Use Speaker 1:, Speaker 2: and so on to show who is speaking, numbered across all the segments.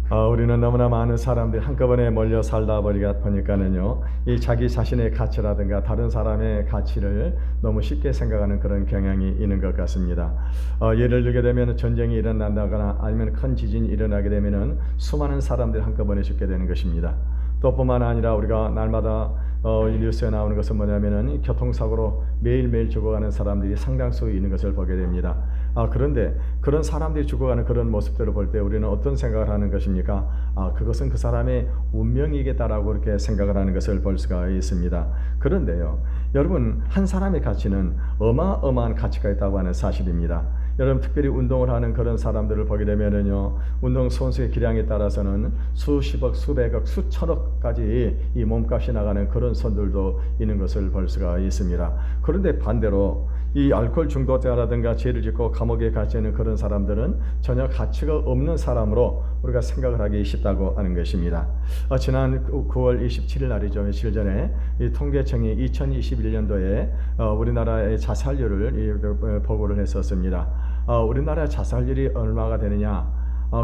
Speaker 1: 우리는 너무나 많은 사람들이 한꺼번에 몰려 살다 보니까는요, 이 자기 자신의 가치라든가 다른 사람의 가치를 너무 쉽게 생각하는 그런 경향이 있는 것 같습니다. 예를 들게 되면 전쟁이 일어난다거나 아니면 큰 지진이 일어나게 되면은 수많은 사람들이 한꺼번에 죽게 되는 것입니다. 또 뿐만 아니라 우리가 날마다 이 뉴스에 나오는 것은 뭐냐면은 교통사고로 매일매일 죽어가는 사람들이 상당수 있는 것을 보게 됩니다. 그런데 그런 사람들이 죽어가는 그런 모습들을 볼 때 우리는 어떤 생각을 하는 것입니까? 그것은 그 사람의 운명이겠다라고 이렇게 생각을 하는 것을 볼 수가 있습니다. 그런데요, 여러분, 한 사람의 가치는 어마어마한 가치가 있다고 하는 사실입니다. 여러분, 특별히 운동을 하는 그런 사람들을 보게 되면은요, 운동 선수의 기량에 따라서는 수십억, 수백억, 수천억까지 이 몸값이 나가는 그런 선들도 있는 것을 볼 수가 있습니다. 그런데 반대로 이 알코올 중독자라든가 죄를 짓고 감옥에 갇히는 그런 사람들은 전혀 가치가 없는 사람으로 우리가 생각을 하기 쉽다고 하는 것입니다. 지난 9월 27일 날이죠. 며칠 전에 이 통계청이 2021년도에 우리나라의 자살률을 보고를 했었습니다. 우리나라 자살률이 얼마가 되느냐?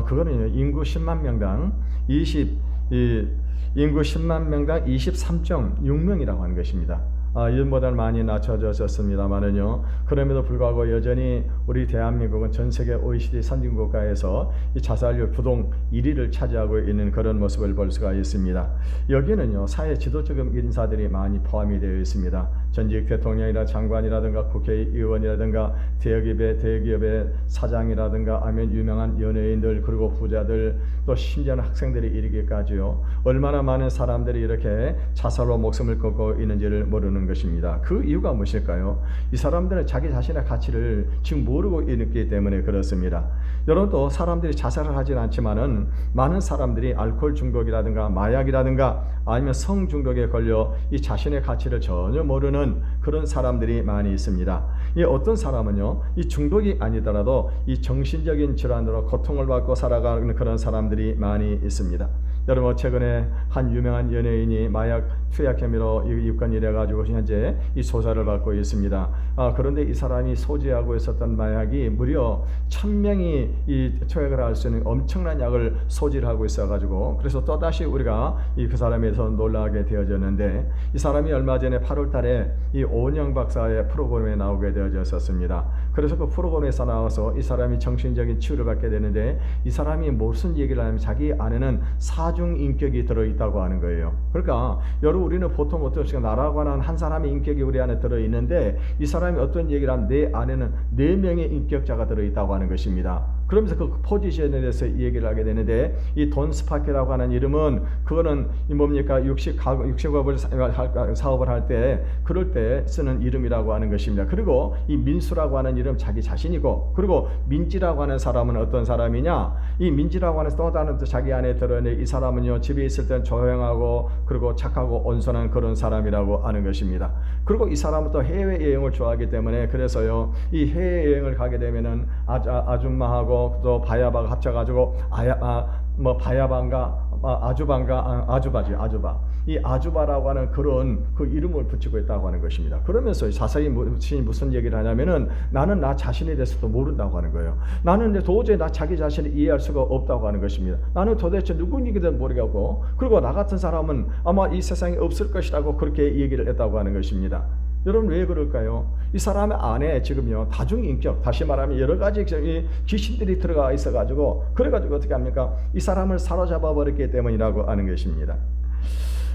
Speaker 1: 그거는 인구 10만 명당 23.6명이라고 하는 것입니다. 이전보다는 많이 낮춰졌습니다만은요, 그럼에도 불구하고 여전히 우리 대한민국은 전 세계 OECD 선진국가에서 이 자살률 부동 1위를 차지하고 있는 그런 모습을 볼 수가 있습니다. 여기는요, 사회 지도적 인사들이 많이 포함이 되어 있습니다. 전직 대통령이나 장관이라든가 국회의원이라든가 대기업의 사장이라든가 아니면 유명한 연예인들, 그리고 부자들, 또 심지어는 학생들이 이르기까지요, 얼마나 많은 사람들이 이렇게 자살로 목숨을 끊고 있는지를 모르는 것입니다. 그 이유가 무엇일까요? 이 사람들은 자기 자신의 가치를 지금 모르고 있기 때문에 그렇습니다. 여러분도 사람들이 자살을 하진 않지만은 많은 사람들이 알코올 중독이라든가 마약이라든가 아니면 성 중독에 걸려 이 자신의 가치를 전혀 모르는 그런 사람들이 많이 있습니다. 이 어떤 사람은요, 이 중독이 아니더라도 이 정신적인 질환으로 고통을 받고 살아가는 그런 사람들이 많이 있습니다. 여러분, 최근에 한 유명한 연예인이 마약 투약 혐의로 입건이 돼가지고 현재 이 조사를 받고 있습니다. 그런데 이 사람이 소지하고 있었던 마약이 무려 1000명이 이 투약을 할 수 있는 엄청난 약을 소지를 하고 있어가지고, 그래서 또다시 우리가 그 사람에 대해서 놀라게 되어졌는데, 이 사람이 얼마 전에 8월달에 이 오은영 박사의 프로그램에 나오게 되어졌었습니다. 그래서 그 프로그램에서 나와서 이 사람이 정신적인 치유를 받게 되는데, 이 사람이 무슨 얘기를 하냐면 자기 안에는 사중 인격이 들어있다고 하는 거예요. 그러니까 여러분, 우리는 보통 어떻게 나라고 하는 한 사람의 인격이 우리 안에 들어있는데, 이 사람이 어떤 얘기를 하면 내 안에는 4명의 인격자가 들어있다고 하는 것입니다. 그러면서 그 포지션에 대해서 얘기를 하게 되는데, 이 돈 스파크라고 하는 이름은, 그거는 뭡니까? 육식업을 사업을 할 때 그럴 때 쓰는 이름이라고 하는 것입니다. 그리고 이 민수라고 하는 이름 자기 자신이고, 그리고 민지라고 하는 사람은 어떤 사람이냐? 이 민지라고 하는 또 다른 자기 안에 들어있는 이 사람은요, 집에 있을 땐 조용하고 그리고 착하고 온순한 그런 사람이라고 하는 것입니다. 그리고 이 사람은 또 해외여행을 좋아하기 때문에, 그래서요, 이 해외여행을 가게 되면은 아줌마하고 또 바야바가 합쳐가지고 바야반가 아주바지, 아주바. 이 아주바라고 하는 그런 그 이름을 붙이고 있다고 하는 것입니다. 그러면서 자세히 무슨 얘기를 하냐면은, 나는 나 자신에 대해서도 모른다고 하는 거예요. 나는 도저히 나 자기 자신을 이해할 수가 없다고 하는 것입니다. 나는 도대체 누구인지도 모르겠고, 그리고 나 같은 사람은 아마 이 세상에 없을 것이라고 그렇게 얘기를 했다고 하는 것입니다. 여러분, 왜 그럴까요? 이 사람 안에 지금요, 다중인격, 다시 말하면 여러 가지 귀신들이 들어가 있어가지고, 그래가지고 어떻게 합니까? 이 사람을 사로잡아 버렸기 때문이라고 하는 것입니다.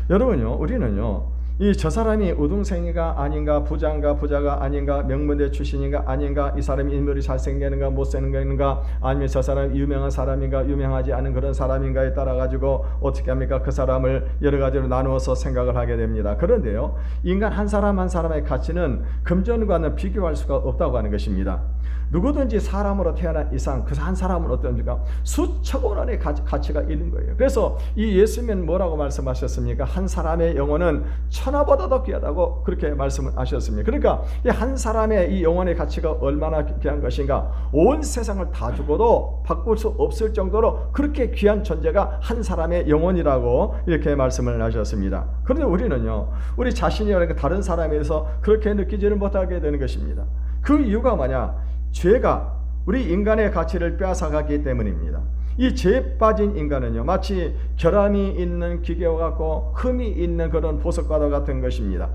Speaker 1: 여러분요, 우리는요, 저 사람이 우등생이가 아닌가, 부자가 아닌가, 명문대 출신인가 아닌가, 이 사람이 인물이 잘생기는가 못생기는가, 아니면 저 사람이 유명한 사람인가 유명하지 않은 그런 사람인가에 따라 가지고 어떻게 합니까? 그 사람을 여러 가지로 나누어서 생각을 하게 됩니다. 그런데요, 인간 한 사람 한 사람의 가치는 금전과는 비교할 수가 없다고 하는 것입니다. 누구든지 사람으로 태어난 이상 그 한 사람은 어떻습니까? 수천억 원의 가치가 있는 거예요. 그래서 이 예수님은 뭐라고 말씀하셨습니까? 한 사람의 영혼은 천하보다도 귀하다고 그렇게 말씀하셨습니다. 그러니까 이 한 사람의 이 영혼의 가치가 얼마나 귀한 것인가, 온 세상을 다 주고도 바꿀 수 없을 정도로 그렇게 귀한 존재가 한 사람의 영혼이라고 이렇게 말씀을 하셨습니다. 그런데 우리는요, 우리 자신이 다른 사람에 대해서 그렇게 느끼지를 못하게 되는 것입니다. 그 이유가 뭐냐? 죄가 우리 인간의 가치를 빼앗아갔기 때문입니다. 이 죄 빠진 인간은요, 마치 결함이 있는 기계와 같고 흠이 있는 그런 보석과도 같은 것입니다.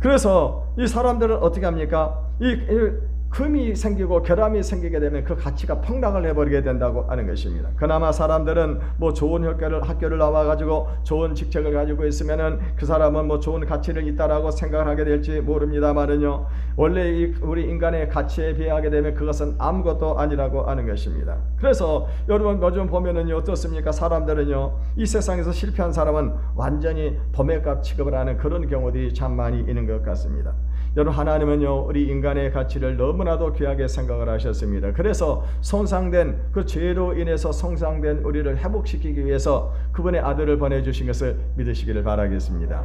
Speaker 1: 그래서 이 사람들은 어떻게 합니까? 이 흠이 생기고 결함이 생기게 되면 그 가치가 폭락을 해버리게 된다고 하는 것입니다. 그나마 사람들은 뭐 좋은 학교를 나와가지고 좋은 직책을 가지고 있으면은 그 사람은 뭐 좋은 가치를 있다라고 생각을 하게 될지 모릅니다만은요, 원래 우리 인간의 가치에 비하게 되면 그것은 아무것도 아니라고 하는 것입니다. 그래서 여러분 요즘 보면은요, 어떻습니까? 사람들은요, 이 세상에서 실패한 사람은 완전히 도매값 취급을 하는 그런 경우들이 참 많이 있는 것 같습니다. 여러분, 하나님은요, 우리 인간의 가치를 너무나도 귀하게 생각을 하셨습니다. 그래서 손상된 그 죄로 인해서 손상된 우리를 회복시키기 위해서 그분의 아들을 보내주신 것을 믿으시기를 바라겠습니다.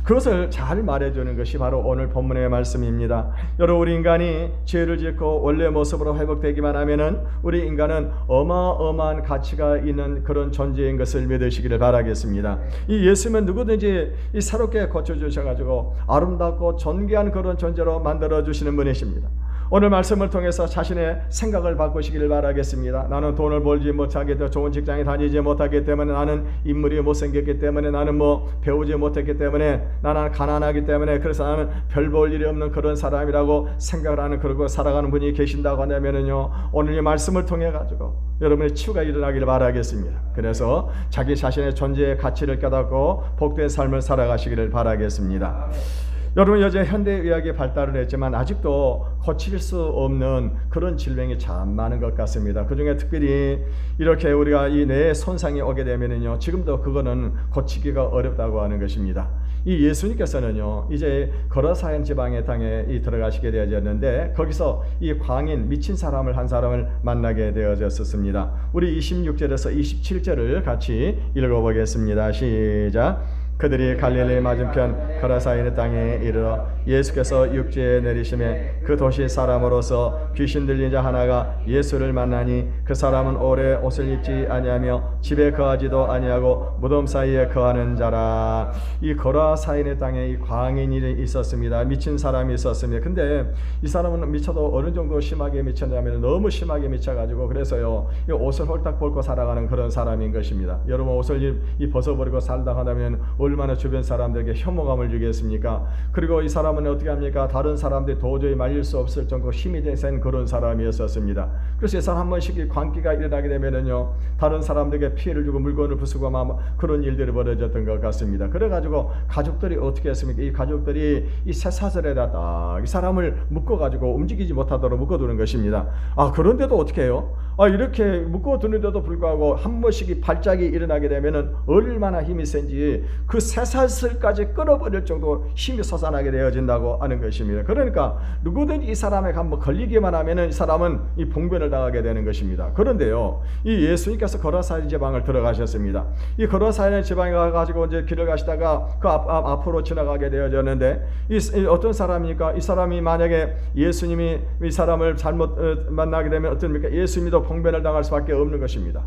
Speaker 1: 그것을 잘 말해주는 것이 바로 오늘 본문의 말씀입니다. 여러분, 우리 인간이 죄를 짓고 원래 모습으로 회복되기만 하면은 우리 인간은 어마어마한 가치가 있는 그런 존재인 것을 믿으시기를 바라겠습니다. 이 예수님은 누구든지 이 새롭게 고쳐주셔가지고 아름답고 존귀한 그런 존재로 만들어주시는 분이십니다. 오늘 말씀을 통해서 자신의 생각을 바꾸시기를 바라겠습니다. 나는 돈을 벌지 못하기 때문에, 좋은 직장에 다니지 못하기 때문에, 나는 인물이 못생겼기 때문에, 나는 뭐 배우지 못했기 때문에, 나는 가난하기 때문에, 그래서 나는 별 볼 일이 없는 그런 사람이라고 생각을 하는, 그러고 살아가는 분이 계신다고 한다면요, 오늘 이 말씀을 통해 가지고 여러분의 치유가 일어나기를 바라겠습니다. 그래서 자기 자신의 존재의 가치를 깨닫고 복된 삶을 살아가시기를 바라겠습니다. 여러분, 여전히 현대의학이 발달을 했지만 아직도 고칠 수 없는 그런 질병이 참 많은 것 같습니다. 그 중에 특별히 이렇게 우리가 이 뇌에 손상이 오게 되면은요, 지금도 그거는 고치기가 어렵다고 하는 것입니다. 이 예수님께서는요, 이제 거라사인 지방의 땅에 들어가시게 되어졌는데, 거기서 이 광인, 미친 사람을 한 사람을 만나게 되어졌습니다. 우리 26절에서 27절을 같이 읽어보겠습니다. 시작. 그들이 갈릴리 맞은편 거라사인의 땅에 이르러 예수께서 육지에 내리심에 그 도시 사람으로서 귀신 들린 자 하나가 예수를 만나니 그 사람은 오래 옷을 입지 아니하며 집에 거하지도 아니하고 무덤 사이에 거하는 자라. 이 거라사인의 땅에 이 광인이 있었습니다. 미친 사람이 있었습니다. 근데 이 사람은 미쳐도 어느 정도 심하게 미쳤냐면 너무 심하게 미쳐가지고, 그래서요, 이 옷을 홀딱 벗고 살아가는 그런 사람인 것입니다. 여러분, 옷을 벗어버리고 살다 하면 얼마나 주변 사람들에게 혐오감을 주겠습니까? 그리고 이 사람은 어떻게 합니까? 다른 사람들이 도저히 말릴 수 없을 정도 힘이 센 그런 사람이었습니다. 그래서 이 사람 한 번씩 광기가 일어나게 되면은요, 다른 사람들에게 피해를 주고 물건을 부수고 그런 일들이 벌어졌던 것 같습니다. 그래가지고 가족들이 어떻게 했습니까? 이 가족들이 이 쇠사슬에다 딱 이 사람을 묶어가지고 움직이지 못하도록 묶어두는 것입니다. 그런데도 어떻게 해요? 이렇게 묶어두는데도 불구하고 한 번씩 이 발작이 일어나게 되면은 얼마나 힘이 센지 그 쇠사슬까지 끊어버릴 정도 힘이 솟아나게 되어진다고 하는 것입니다. 그러니까 누구든지 이 사람에 한번 걸리기만 하면은 이 사람은 이 봉변을 당하게 되는 것입니다. 그런데요, 이 예수님께서 거라사인 지방을 들어가셨습니다. 이 거라사인 지방에 가가지고 이제 길을 가시다가 그 앞으로 지나가게 되어졌는데, 이 어떤 사람이니까, 이 사람이 만약에 예수님이 이 사람을 잘못 만나게 되면 어떻습니까? 예수님도 봉변을 당할 수밖에 없는 것입니다.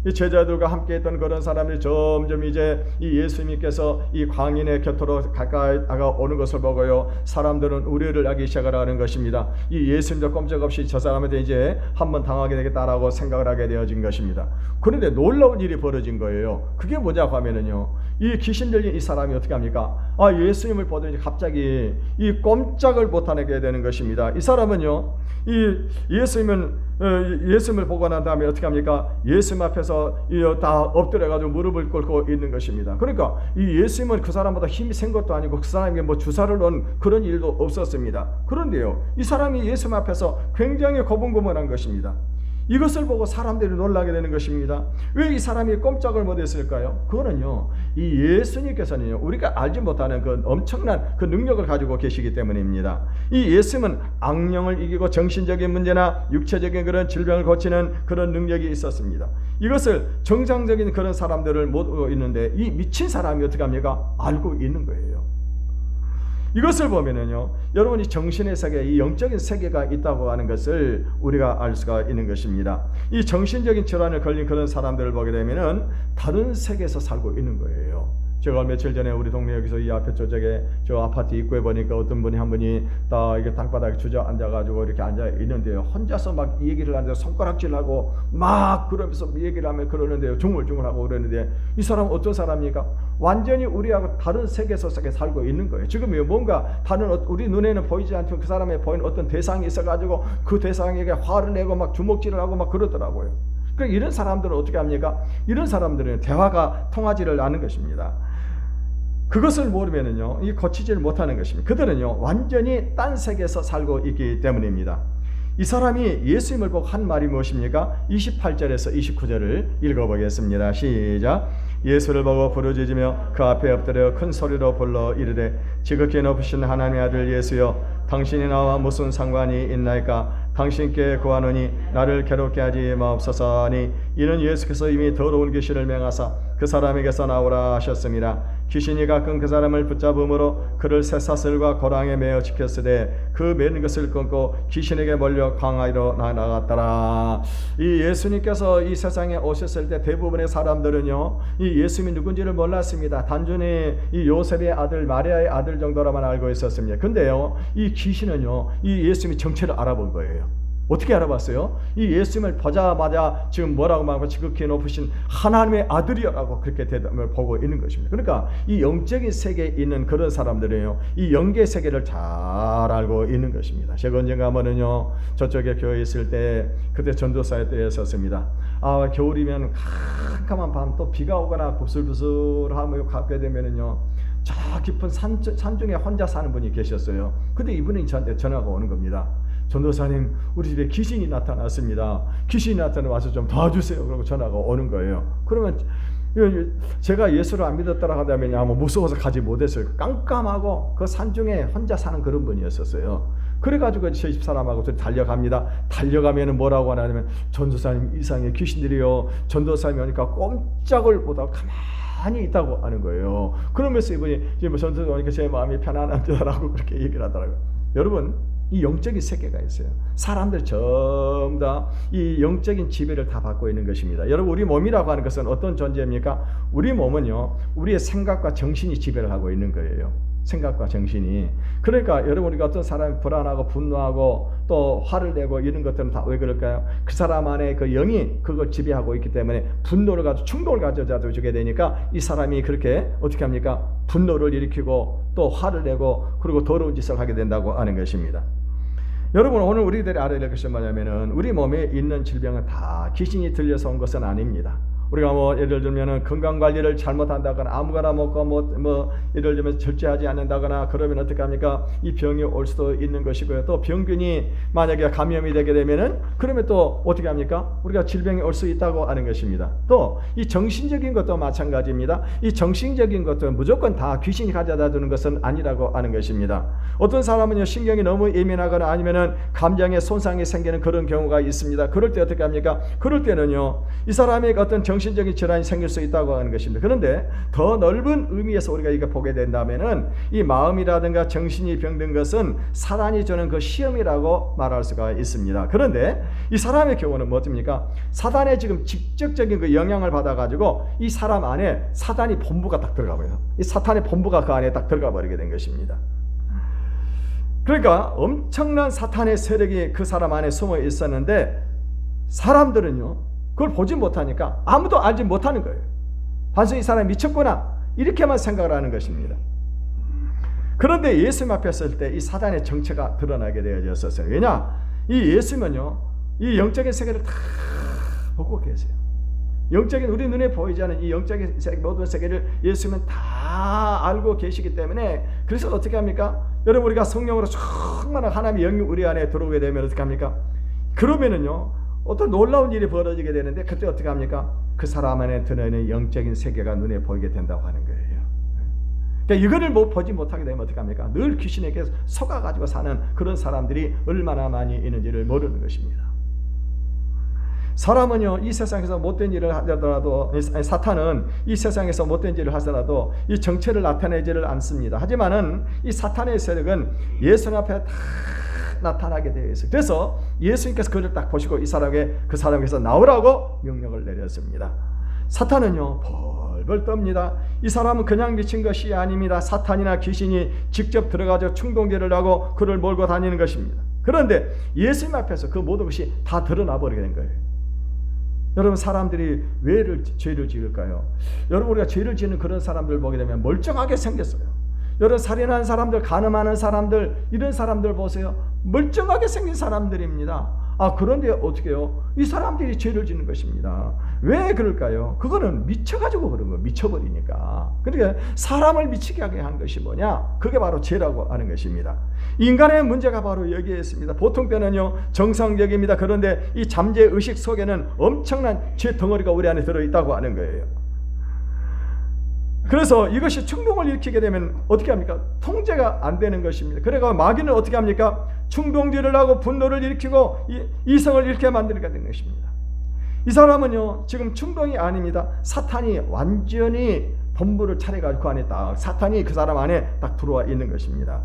Speaker 1: 이 제자들과 함께 했던 그런 사람들이 점점 이제 이 예수님께서 이 광인의 곁으로 가까이 다가오는 것을 보고요, 사람들은 우려를 하기 시작을 하는 것입니다. 이 예수님도 꼼짝없이 저 사람한테 이제 한번 당하게 되겠다라고 생각을 하게 되어진 것입니다. 그런데 놀라운 일이 벌어진 거예요. 그게 뭐냐고 하면은요, 이 귀신 들린 이 사람이 어떻게 합니까? 예수님을 보더니 갑자기 이 꼼짝을 못하게 되는 것입니다. 이 사람은요, 이 예수님을 보고 난 다음에 어떻게 합니까? 예수님 앞에서 다 엎드려가지고 무릎을 꿇고 있는 것입니다. 그러니까 이 예수님은 그 사람보다 힘이 센 것도 아니고 그 사람에게 뭐 주사를 넣은 그런 일도 없었습니다. 그런데요, 이 사람이 예수님 앞에서 굉장히 고분고분한 것입니다. 이것을 보고 사람들이 놀라게 되는 것입니다. 왜 이 사람이 꼼짝을 못했을까요? 그거는요, 이 예수님께서는요, 우리가 알지 못하는 그 엄청난 그 능력을 가지고 계시기 때문입니다. 이 예수님은 악령을 이기고 정신적인 문제나 육체적인 그런 질병을 고치는 그런 능력이 있었습니다. 이것을 정상적인 그런 사람들을 못 알고 있는데, 이 미친 사람이 어떻게 합니까? 알고 있는 거예요. 이것을 보면은요, 여러분이 정신의 세계, 이 영적인 세계가 있다고 하는 것을 우리가 알 수가 있는 것입니다. 이 정신적인 질환을 걸린 그런 사람들을 보게 되면은 다른 세계에서 살고 있는 거예요. 제가 며칠 전에 우리 동네 여기서 이 앞에 저쪽에 저 아파트 입구에 보니까 어떤 분이 한 분이 딱 이렇게 땅바닥에 주저앉아가지고 이렇게 앉아 있는데요. 혼자서 막 이 얘기를 하는데 손가락질하고 막 그러면서 얘기를 하면 그러는데요. 중얼중얼하고 그러는데 이 사람은 어떤 사람입니까? 완전히 우리하고 다른 세계에서 살고 있는 거예요. 지금 뭔가 다른 우리 눈에는 보이지 않지만 그 사람의 보이는 어떤 대상이 있어가지고 그 대상에게 화를 내고 막 주먹질을 하고 막 그러더라고요. 그러니까 이런 사람들은 어떻게 합니까? 이런 사람들은 대화가 통하지를 않는 것입니다. 그것을 모르면은요, 이 고치지를 못하는 것입니다. 그들은요, 완전히 딴 세계에서 살고 있기 때문입니다. 이 사람이 예수님을 보고 한 말이 무엇입니까? 28절에서 29절을 읽어보겠습니다. 시작. 예수를 보고 부르짖으며 그 앞에 엎드려 큰 소리로 불러 이르되 지극히 높으신 하나님의 아들 예수여, 당신이 나와 무슨 상관이 있나이까? 당신께 구하노니 나를 괴롭게 하지 마옵소서 하니, 이는 예수께서 이미 더러운 귀신을 명하사 그 사람에게서 나오라 하셨습니다. 귀신이 가끔 그 사람을 붙잡음으로 그를 쇠사슬과 고랑에 매어 지켰으되 그 매는 것을 끊고 귀신에게 몰려 광야로 나갔더라. 이 예수님께서 이 세상에 오셨을 때 대부분의 사람들은요, 이 예수님이 누군지를 몰랐습니다. 단순히 이 요셉의 아들 마리아의 아들 정도로만 알고 있었습니다. 근데요, 이 귀신은요, 이 예수님의 정체를 알아본 거예요. 어떻게 알아봤어요? 이 예수님을 보자마자 지금 뭐라고 말하고 지극히 높으신 하나님의 아들이라고 그렇게 대답을 보고 있는 것입니다. 그러니까 이 영적인 세계에 있는 그런 사람들은요, 이 영계 세계를 잘 알고 있는 것입니다. 제가 언젠가 하면은요, 저쪽에 교회에 있을 때 그때 전도사의 때였었습니다. 겨울이면 캄캄한 밤 또 비가 오거나 부슬부슬하며 가게 되면은요, 저 깊은 산중에 혼자 사는 분이 계셨어요. 근데 이분이 저한테 전화가 오는 겁니다. 전도사님, 우리 집에 귀신이 나타났습니다. 귀신이 나타나 와서 좀 도와주세요. 그러고 전화가 오는 거예요. 그러면 제가 예수를 안 믿었다고 하다면 무서워서 가지 못했어요. 깜깜하고 그 산중에 혼자 사는 그런 분이었었어요. 그래가지고 저 집사람하고 달려갑니다. 달려가면 뭐라고 하냐면, 전도사님, 이상해, 귀신들이요, 전도사님이 오니까 꼼짝을 못하고 가만히 있다고 하는 거예요. 그러면서 이분이 지금 전도사 오니까 제 마음이 편안하더라고 그렇게 얘기를 하더라고요. 여러분, 이 영적인 세계가 있어요. 사람들 전부 다 이 영적인 지배를 다 받고 있는 것입니다. 여러분, 우리 몸이라고 하는 것은 어떤 존재입니까? 우리 몸은요, 우리의 생각과 정신이 지배를 하고 있는 거예요. 생각과 정신이. 그러니까 여러분, 우리가 어떤 사람이 불안하고 분노하고 또 화를 내고 이런 것들은 다 왜 그럴까요? 그 사람 안에 그 영이 그걸 지배하고 있기 때문에 분노를 가지고 충동을 가져주게 되니까 이 사람이 그렇게 어떻게 합니까? 분노를 일으키고 또 화를 내고 그리고 더러운 짓을 하게 된다고 하는 것입니다. 여러분, 오늘 우리들이 알아야 될 것이 뭐냐면은, 우리 몸에 있는 질병은 다 귀신이 들려서 온 것은 아닙니다. 우리가 예를 들면은 건강관리를 잘못한다거나 아무거나 먹고 예를 들면 절제하지 않는다거나 그러면 어떻게 합니까? 이 병이 올 수도 있는 것이고요. 또 병균이 만약에 감염이 되게 되면은 그러면 또 어떻게 합니까? 우리가 질병이 올 수 있다고 하는 것입니다. 또 이 정신적인 것도 마찬가지입니다. 이 정신적인 것도 무조건 다 귀신이 가져다 주는 것은 아니라고 하는 것입니다. 어떤 사람은요, 신경이 너무 예민하거나 아니면은 감정에 손상이 생기는 그런 경우가 있습니다. 그럴 때 어떻게 합니까? 그럴 때는요, 이 사람에게 어떤 정신적인 질환이 생길 수 있다고 하는 것입니다. 그런데 더 넓은 의미에서 우리가 이거 보게 된다면은, 이 마음이라든가 정신이 병든 것은 사단이 주는 그 시험이라고 말할 수가 있습니다. 그런데 이 사람의 경우는 뭐입니까? 사단의 지금 직접적인 그 영향을 받아가지고 이 사람 안에 사단이 본부가 딱 들어가 버려요. 이 사탄의 본부가 그 안에 딱 들어가 버리게 된 것입니다. 그러니까 엄청난 사탄의 세력이 그 사람 안에 숨어 있었는데, 사람들은요, 그걸 보지 못하니까 아무도 알지 못하는 거예요. 단순히 이 사람이 미쳤구나 이렇게만 생각을 하는 것입니다. 그런데 예수님 앞에 설 때 이 사단의 정체가 드러나게 되어졌었어요. 왜냐? 이 예수님은요, 이 영적인 세계를 다 보고 계세요. 영적인, 우리 눈에 보이지 않는 이 영적인 세계, 모든 세계를 예수님은 다 알고 계시기 때문에, 그래서 어떻게 합니까? 여러분, 우리가 성령으로 충만한 하나님의 영이 우리 안에 들어오게 되면 어떻게 합니까? 그러면은요, 어떤 놀라운 일이 벌어지게 되는데, 그때 어떻게 합니까? 그 사람 안에 들어있는 영적인 세계가 눈에 보이게 된다고 하는 거예요. 그러니까 이거를 보지 못하게 되면 어떻게 합니까? 늘 귀신에게 속아가지고 사는 그런 사람들이 얼마나 많이 있는지를 모르는 것입니다. 사람은요, 이 세상에서 못된 일을 하더라도, 사탄은 이 세상에서 못된 일을 하더라도 이 정체를 나타내지를 않습니다. 하지만은 이 사탄의 세력은 예수님 앞에 다 나타나게 되어 있어요. 그래서 예수님께서 그를 딱 보시고 그 사람에게서 나오라고 명령을 내렸습니다. 사탄은요 벌벌 떱니다. 이 사람은 그냥 미친 것이 아닙니다. 사탄이나 귀신이 직접 들어가서 충동질을 하고 그를 몰고 다니는 것입니다. 그런데 예수님 앞에서 그 모든 것이 다 드러나 버리게 된 거예요. 여러분, 사람들이 왜 죄를 지을까요? 여러분, 우리가 죄를 지는 그런 사람들 보게 되면 멀쩡하게 생겼어요. 여러분, 살인하는 사람들, 간음하는 사람들, 이런 사람들 보세요. 멀쩡하게 생긴 사람들입니다. 그런데 어떻게 해요? 이 사람들이 죄를 짓는 것입니다. 왜 그럴까요? 그거는 미쳐가지고 그런 거예요. 미쳐버리니까. 그러니까 사람을 미치게 하게 한 것이 뭐냐? 그게 바로 죄라고 하는 것입니다. 인간의 문제가 바로 여기에 있습니다. 보통 때는요 정상적입니다. 그런데 이 잠재의식 속에는 엄청난 죄 덩어리가 우리 안에 들어있다고 하는 거예요. 그래서 이것이 충동을 일으키게 되면 어떻게 합니까? 통제가 안 되는 것입니다. 그래서 마귀는 어떻게 합니까? 충동질을 하고 분노를 일으키고 이성을 잃게 만들게 되는 것입니다. 이 사람은요 지금 충동이 아닙니다. 사탄이 완전히 본부를 차려가지고 그 안에 딱 사탄이 그 사람 안에 딱 들어와 있는 것입니다.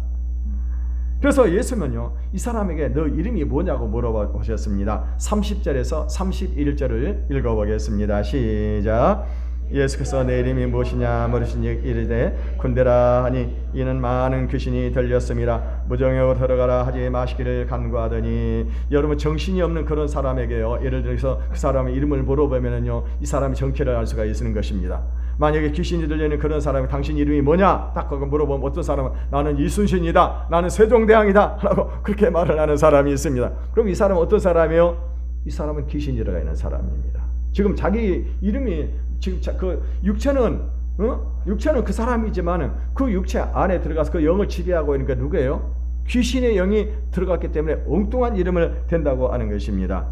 Speaker 1: 그래서 예수는요 이 사람에게 너 이름이 뭐냐고 물어보셨습니다. 30절에서 31절을 읽어보겠습니다. 시작. 예수께서 내 이름이 무엇이냐 물으시니 이르되 군대라 하니 이는 많은 귀신이 들렸음이라. 무정욕으로 들어가라 하지 마시기를 간구하더니. 여러분, 정신이 없는 그런 사람에게요 예를 들어서 그 사람의 이름을 물어보면은요 이 사람이 정체를 알 수가 있는 것입니다. 만약에 귀신이 들리는 그런 사람이 당신 이름이 뭐냐 딱 그거 물어보면 어떤 사람은 나는 이순신이다, 나는 세종대왕이다 라고 그렇게 말을 하는 사람이 있습니다. 그럼 이 사람은 어떤 사람이에요? 이 사람은 귀신이 들어가 있는 사람입니다. 지금 자기 이름이 지금 그 육체는 그 사람이지만 그 육체 안에 들어가서 그 영을 지배하고 있는 게 누구예요? 귀신의 영이 들어갔기 때문에 엉뚱한 이름을 댄다고 하는 것입니다.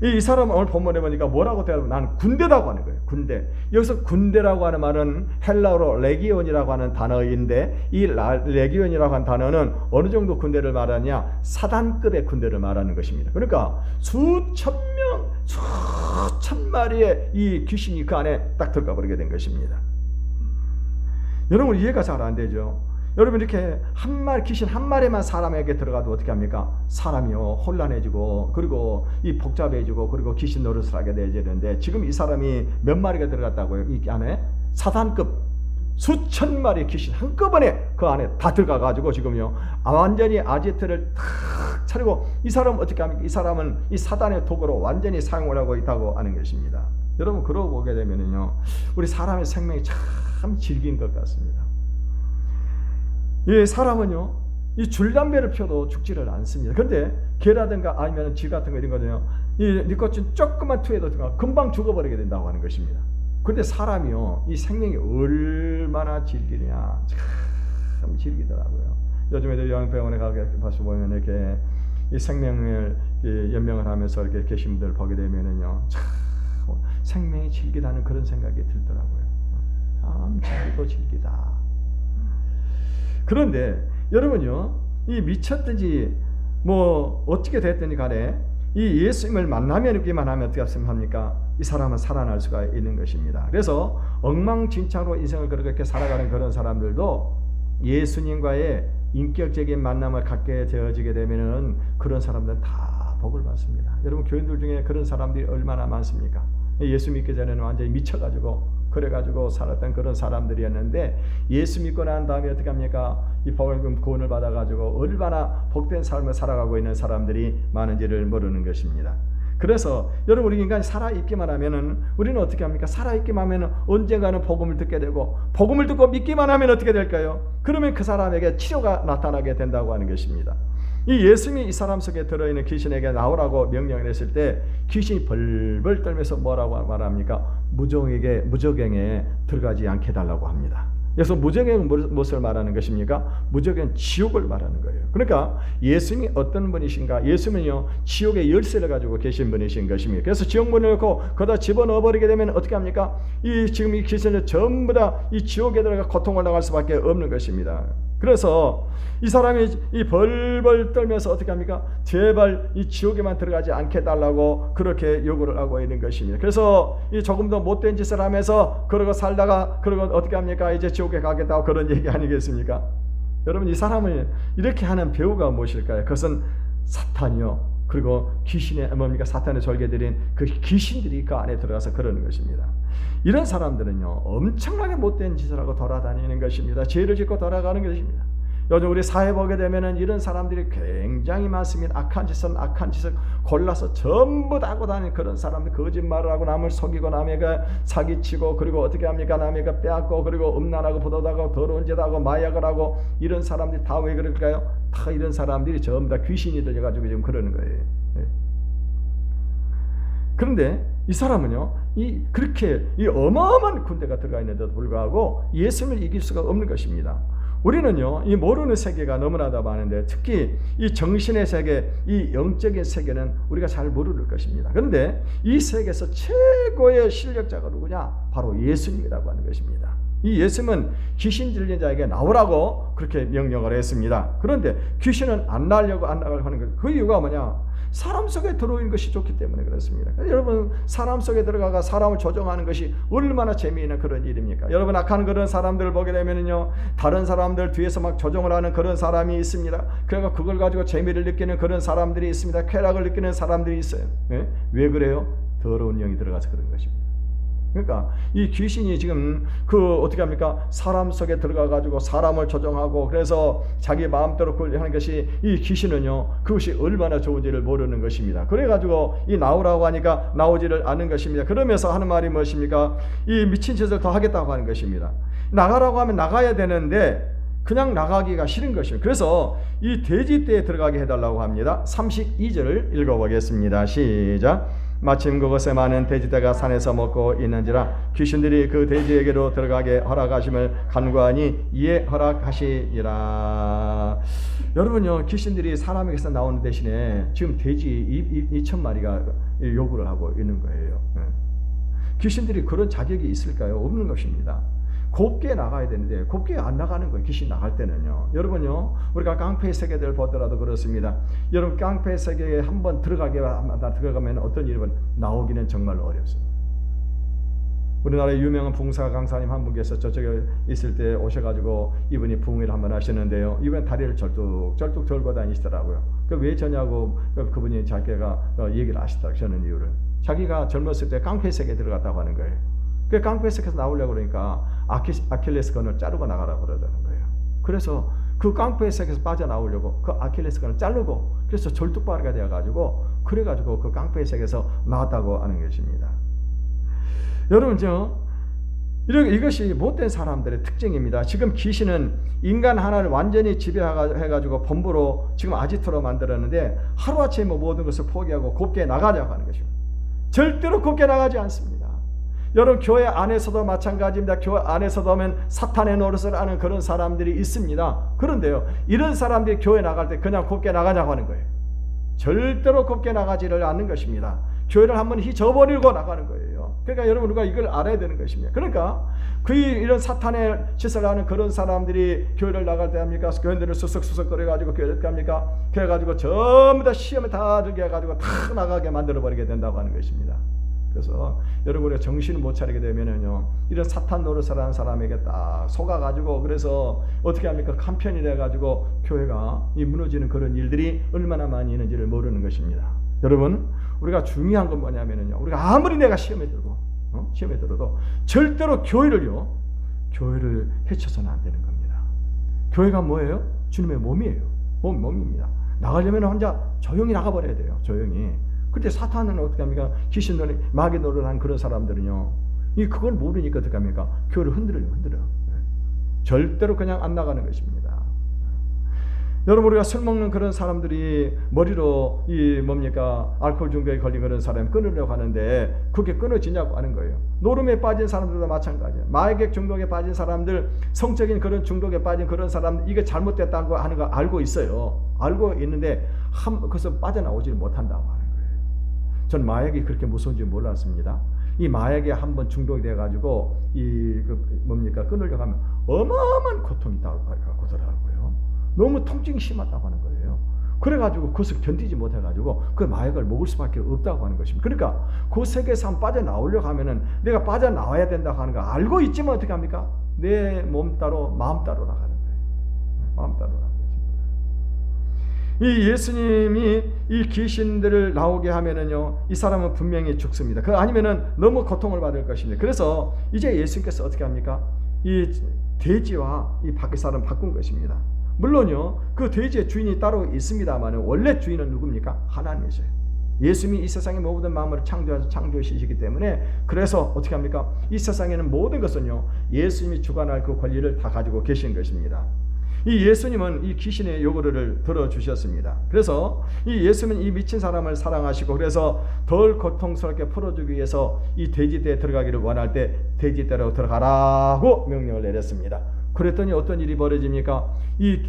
Speaker 1: 이 사람 오늘 본문에 보니까 뭐라고 대답하면 나는 군대라고 하는 거예요. 군대. 여기서 군대라고 하는 말은 헬라어로 레기온이라고 하는 단어인데 이 레기온이라고 하는 단어는 어느 정도 군대를 말하냐? 사단급의 군대를 말하는 것입니다. 그러니까 수천 명, 수천 마리의 이 귀신이 그 안에 딱 들어가 버리게 된 것입니다. 여러분, 이해가 잘 안 되죠? 여러분, 이렇게 귀신 한 마리만 사람에게 들어가도 어떻게 합니까? 사람이요 혼란해지고 그리고 이 복잡해지고 그리고 귀신 노릇을 하게 되는데 지금 이 사람이 몇 마리가 들어갔다고요? 이 안에 사단급 수천 마리 귀신 한꺼번에 그 안에 다 들어가가지고 지금요 완전히 아지트를 탁 차리고 이 사람은 어떻게 합니까? 이 사람은 이 사단의 도구로 완전히 사용을 하고 있다고 하는 것입니다. 여러분, 그러고 보게 되면은요 우리 사람의 생명이 참 질긴 것 같습니다. 이 사람은요 이 줄담배를 펴도 죽지를 않습니다. 그런데 개라든가 아니면 쥐 같은 거 이런 거는요 이 니코틴 조금만 투여도 금방 죽어버리게 된다고 하는 것입니다. 그런데 사람이요 이 생명이 얼마나 질기냐, 참 질기더라고요. 요즘에도 요양병원에 가서 보면 이렇게 이 생명을 연명을 하면서 이렇게 계신 분들 보게 되면은요 참 생명이 질기다는 그런 생각이 들더라고요. 참 질기도 질기다. 그런데 여러분요 이 미쳤든지 뭐 어떻게 됐든지 간에 이 예수님을 만나기만 하면 어떻게 합니까? 이 사람은 살아날 수가 있는 것입니다. 그래서 엉망진창으로 인생을 그렇게 살아가는 그런 사람들도 예수님과의 인격적인 만남을 갖게 되어지게 되면은 그런 사람들은 다 복을 받습니다. 여러분, 교인들 중에 그런 사람들이 얼마나 많습니까? 예수 믿기 전에는 완전히 미쳐가지고 그래가지고 살았던 그런 사람들이었는데 예수 믿고 난 다음에 어떻게 합니까? 이 복을 구원을 받아가지고 얼마나 복된 삶을 살아가고 있는 사람들이 많은지를 모르는 것입니다. 그래서 여러분, 우리 인간이 살아있기만 하면은 우리는 어떻게 합니까? 살아있기만 하면은 언젠가는 복음을 듣게 되고 복음을 듣고 믿기만 하면 어떻게 될까요? 그러면 그 사람에게 치료가 나타나게 된다고 하는 것입니다. 이 예수님이 이 사람 속에 들어있는 귀신에게 나오라고 명령을 했을 때 귀신이 벌벌 떨면서 뭐라고 말합니까? 무저갱에 들어가지 않게 해달라고 합니다. 그래서 무저갱은 무엇을 말하는 것입니까? 무저갱은 지옥을 말하는 거예요. 그러니까 예수님이 어떤 분이신가? 예수님은요 지옥의 열쇠를 가지고 계신 분이신 것입니다. 그래서 지옥문을 열고 거기다 집어넣어 버리게 되면 어떻게 합니까? 지금 이 귀신을 전부 다 이 지옥에 들어가 고통을 당할 수밖에 없는 것입니다. 그래서 이 사람이 이 벌벌 떨면서 어떻게 합니까? 제발 이 지옥에만 들어가지 않게 해달라고 그렇게 요구를 하고 있는 것입니다. 그래서 이 조금 더 못된 짓을 하면서 그러고 살다가 그러고 어떻게 합니까? 이제 지옥에 가겠다고 그런 얘기 아니겠습니까? 여러분, 이 사람을 이렇게 하는 배우가 무엇일까요? 그것은 사탄이요. 그리고 귀신의 뭡니까 사탄의 절개들인 그 귀신들이 그 안에 들어가서 그러는 것입니다. 이런 사람들은요 엄청나게 못된 짓을 하고 돌아다니는 것입니다. 죄를 짓고 돌아가는 것입니다. 요즘 우리 사회 보게 되면은 이런 사람들이 굉장히 많습니다. 악한 짓을 골라서 전부 다 하고 다니는 그런 사람들, 거짓말을 하고 남을 속이고 남에게 사기치고, 그리고 어떻게 합니까? 남에게 빼앗고, 그리고 음란하고 부도하고 더러운 짓 하고 마약을 하고, 이런 사람들이 다 왜 그럴까요? 다 이런 사람들이 전부 다 귀신이 들려가지고 지금 그러는 거예요. 그런데 이 사람은요, 그렇게 어마어마한 군대가 들어가 있는데도 불구하고 예수님을 이길 수가 없는 것입니다. 우리는요, 이 모르는 세계가 너무나도 많은데, 특히 이 정신의 세계, 이 영적인 세계는 우리가 잘 모를 것입니다. 그런데 이 세계에서 최고의 실력자가 누구냐? 바로 예수님이라고 하는 것입니다. 이 예수님은 귀신 들린 자에게 나오라고 그렇게 명령을 했습니다. 그런데 귀신은 안 나가려고 하는 것, 그 이유가 뭐냐? 사람 속에 들어오는 것이 좋기 때문에 그렇습니다. 여러분, 사람 속에 들어가가 사람을 조종하는 것이 얼마나 재미있는 그런 일입니까? 여러분, 악한 그런 사람들을 보게 되면요, 다른 사람들 뒤에서 막 조종을 하는 그런 사람이 있습니다. 그러니까 그걸 가지고 재미를 느끼는 그런 사람들이 있습니다. 쾌락을 느끼는 사람들이 있어요. 왜 그래요? 더러운 영이 들어가서 그런 것입니다. 그러니까 이 귀신이 지금 어떻게 합니까? 사람 속에 들어가 가지고 사람을 조종하고, 그래서 자기 마음대로 하는 것이, 이 귀신은요 그것이 얼마나 좋은지를 모르는 것입니다. 그래 가지고 이 나오라고 하니까 나오지를 않는 것입니다. 그러면서 하는 말이 무엇입니까? 이 미친 짓을 더 하겠다고 하는 것입니다. 나가라고 하면 나가야 되는데 그냥 나가기가 싫은 것입니다. 그래서 이 돼지떼에 들어가게 해달라고 합니다. 32절을 읽어보겠습니다. 시작. 마침 그곳에 많은 돼지떼가 산에서 먹고 있는지라 귀신들이 그 돼지에게로 들어가게 허락하심을 간구하니 이에 허락하시리라. 여러분요, 귀신들이 사람에게서 나오는 대신에 지금 돼지 2,000마리가 요구를 하고 있는 거예요. 귀신들이 그런 자격이 있을까요? 없는 것입니다. 곱게 나가야 되는데 곱게 안 나가는 거예요. 귀신 나갈 때는요. 여러분요, 우리가 깡패 세계들 보더라도 그렇습니다. 여러분, 깡패 세계에 한번 들어가면 어떤 일은 나오기는 정말 어렵습니다. 우리나라의 유명한 붕사 강사님 한 분께서 저쪽에 있을 때 오셔가지고 이분이 붕의를 한번 하시는데요, 이번에 다리를 절뚝 들고 다니시더라고요. 왜 저냐고 그분이 자기가 얘기를 하시더라고요. 저는 이유를. 자기가 젊었을 때 깡패 세계에 들어갔다고 하는 거예요. 그 깡패 세계에서 나오려고 그러니까 아킬레스건을 자르고 나가라고 그러더라는 거예요. 그래서 그 깡패 세계에서 빠져나오려고 그 아킬레스건을 자르고, 그래서 절뚝발이가 되어가지고, 그래가지고 그 깡패 세계에서 나왔다고 하는 것입니다. 여러분, 이것이 못된 사람들의 특징입니다. 지금 귀신은 인간 하나를 완전히 지배해가지고 범부로 지금 아지트로 만들었는데, 하루아침에 모든 것을 포기하고 곱게 나가자고 하는 것입니다. 절대로 곱게 나가지 않습니다. 여러분, 교회 안에서도 마찬가지입니다. 교회 안에서도 하면 사탄의 노릇을 하는 그런 사람들이 있습니다. 그런데요, 이런 사람들이 교회 나갈 때 그냥 곱게 나가자고 하는 거예요. 절대로 곱게 나가지를 않는 것입니다. 교회를 한번 잊어버리고 나가는 거예요. 그러니까 여러분, 우리가 이걸 알아야 되는 것입니다. 그러니까 이런 사탄의 짓을 하는 그런 사람들이 교회를 나갈 때 합니까? 교인들을 수석수석 거려가지고 교회를 어떻게 합니까? 그래가지고 전부 다 시험에 다 들게 해가지고 다 나가게 만들어버리게 된다고 하는 것입니다. 그래서 여러분, 우리가 정신을 못 차리게 되면은요, 이런 사탄 노릇을 하는 사람에게 딱 속아가지고, 그래서 어떻게 합니까? 한편이 돼가지고 교회가 무너지는 그런 일들이 얼마나 많이 있는지를 모르는 것입니다. 여러분, 우리가 중요한 건 뭐냐면은요, 우리가 아무리 내가 시험에 들어도 절대로 교회를 해쳐서는 안 되는 겁니다. 교회가 뭐예요? 주님의 몸이에요. 몸입니다. 나가려면 혼자 조용히 나가버려야 돼요. 조용히. 근데 사탄은 어떻게 합니까? 귀신들이 마귀 노릇한 그런 사람들은요, 그걸 모르니까 어떻게 합니까? 교회를 흔들어요. 절대로 그냥 안 나가는 것입니다. 여러분, 우리가 술 먹는 그런 사람들이 머리로 알코올 중독에 걸린 그런 사람 끊으려고 하는데 그게 끊어지냐고 하는 거예요. 노름에 빠진 사람들도 마찬가지예요. 마약 중독에 빠진 사람들, 성적인 그런 중독에 빠진 그런 사람들, 이게 잘못됐다고 하는 거 알고 있어요. 알고 있는데 그것을 빠져나오지 못한다고 하는 거예요. 전 마약이 그렇게 무서운지 몰랐습니다. 이 마약에 한번 중독이 돼가지고 끊으려고 하면 어마어마한 고통이 있다고 하더라고요. 너무 통증이 심하다고 하는 거예요. 그래가지고 그것을 견디지 못해가지고 그 마약을 먹을 수밖에 없다고 하는 것입니다. 그러니까 그 세계에서 한번 빠져나오려고 하면은 내가 빠져나와야 된다고 하는 거 알고 있지만 어떻게 합니까? 내 몸 따로 마음 따로 나가는 거예요. 마음 따로 나가는 것입니다. 이 예수님이 이 귀신들을 나오게 하면은요, 이 사람은 분명히 죽습니다. 그 아니면은 너무 고통을 받을 것입니다. 그래서 이제 예수님께서 어떻게 합니까? 이 돼지와 이 밖의 사람 바꾼 것입니다. 물론요, 그 돼지의 주인이 따로 있습니다만 원래 주인은 누굽니까? 하나님이세요. 예수님이 이 세상의 모든 마음을 창조하시기 때문에, 그래서 어떻게 합니까? 이 세상에는 모든 것은요, 예수님이 주관할 그 권리를 다 가지고 계신 것입니다. 이 예수님은 이 귀신의 요구를 들어주셨습니다. 그래서 이 예수님은 이 미친 사람을 사랑하시고, 그래서 덜 고통스럽게 풀어주기 위해서 이 돼지떼에 들어가기를 원할 때 돼지떼로 들어가라고 명령을 내렸습니다. 그랬더니 어떤 일이 벌어집니까? 이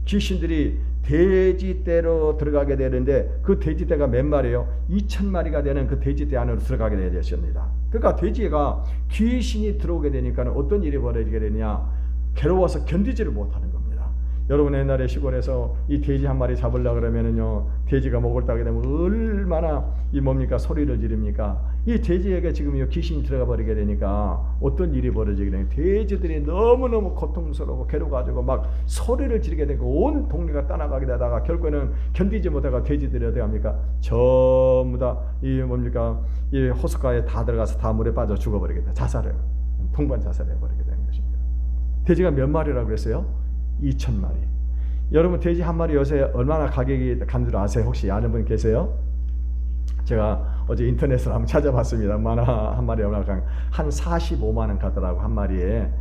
Speaker 1: 귀신들이 돼지떼로 들어가게 되는데, 그 돼지떼가 몇 마리예요? 2,000마리가 되는 그 돼지떼 안으로 들어가게 되었습니다. 그러니까 돼지가 귀신이 들어오게 되니까 어떤 일이 벌어지게 되냐? 괴로워서 견디지를 못하는 겁니다. 여러분, 옛날에 시골에서 이 돼지 한 마리 잡으려고 그러면은요, 돼지가 목을 따게 되면 얼마나 이 뭡니까? 소리를 지릅니까? 이 돼지에게 지금 이 귀신이 들어가 버리게 되니까 어떤 일이 벌어지게 되냐? 돼지들이 너무너무 고통스러워 괴로워가지고 막 소리를 지르게 되고 온 동네가 떠나가게 되다가 결국에는 견디지 못하고 돼지들이 어떻게 합니까? 전부 다 이 뭡니까? 이 호숫가에 다 들어가서 다 물에 빠져 죽어버리게 돼. 자살을, 동반 자살해 버리게 되는 것입니다. 돼지가 몇 마리라고 그랬어요? 2,000마리. 여러분, 돼지 한 마리 요새 얼마나 가격이 간 줄 아세요? 혹시 아는 분 계세요? 제가 어제 인터넷으로 한번 찾아봤습니다. 한 마리 얼마나 간? 한 45만 원 가더라고, 한 마리에.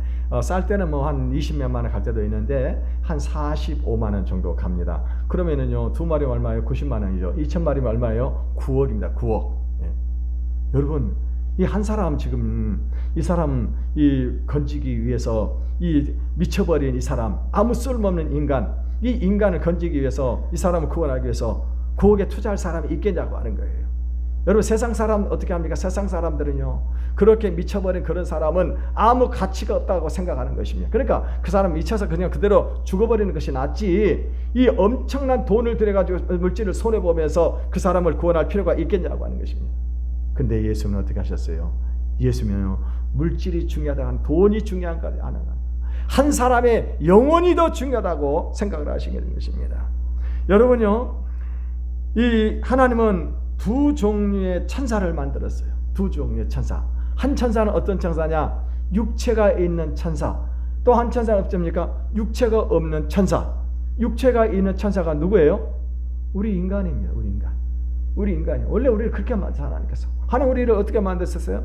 Speaker 1: 쌀 때는 뭐 한 20몇만 원 갈 때도 있는데 한 45만 원 정도 갑니다. 그러면은요, 두 마리면 얼마예요? 90만 원이죠. 2,000마리면 얼마예요? 9억입니다. 9억. 예. 여러분, 이 한 사람, 지금 이 사람 이 건지기 위해서, 이 미쳐버린 이 사람, 아무 쓸모없는 인간, 이 인간을 건지기 위해서, 이 사람을 구원하기 위해서 9억에 투자할 사람이 있겠냐고 하는 거예요. 여러분, 세상 사람 어떻게 합니까? 세상 사람들은요, 그렇게 미쳐버린 그런 사람은 아무 가치가 없다고 생각하는 것입니다. 그러니까 그 사람 미쳐서 그냥 그대로 죽어버리는 것이 낫지, 이 엄청난 돈을 들여가지고 물질을 손해보면서 그 사람을 구원할 필요가 있겠냐고 하는 것입니다. 근데 예수님은 어떻게 하셨어요? 예수님은요, 물질이 중요하다, 돈이 중요한 것이 아니라 한 사람의 영혼이 더 중요하다고 생각을 하시게 된 것입니다. 여러분요, 이 하나님은 두 종류의 천사를 만들었어요. 두 종류의 천사. 한 천사는 어떤 천사냐? 육체가 있는 천사. 또 한 천사는 어떻습니까? 육체가 없는 천사. 육체가 있는 천사가 누구예요? 우리 인간입니다. 우리 인간이에요. 원래 우리를 그렇게 만드셨어요. 하나님께서. 하나님 우리를 어떻게 만드셨어요?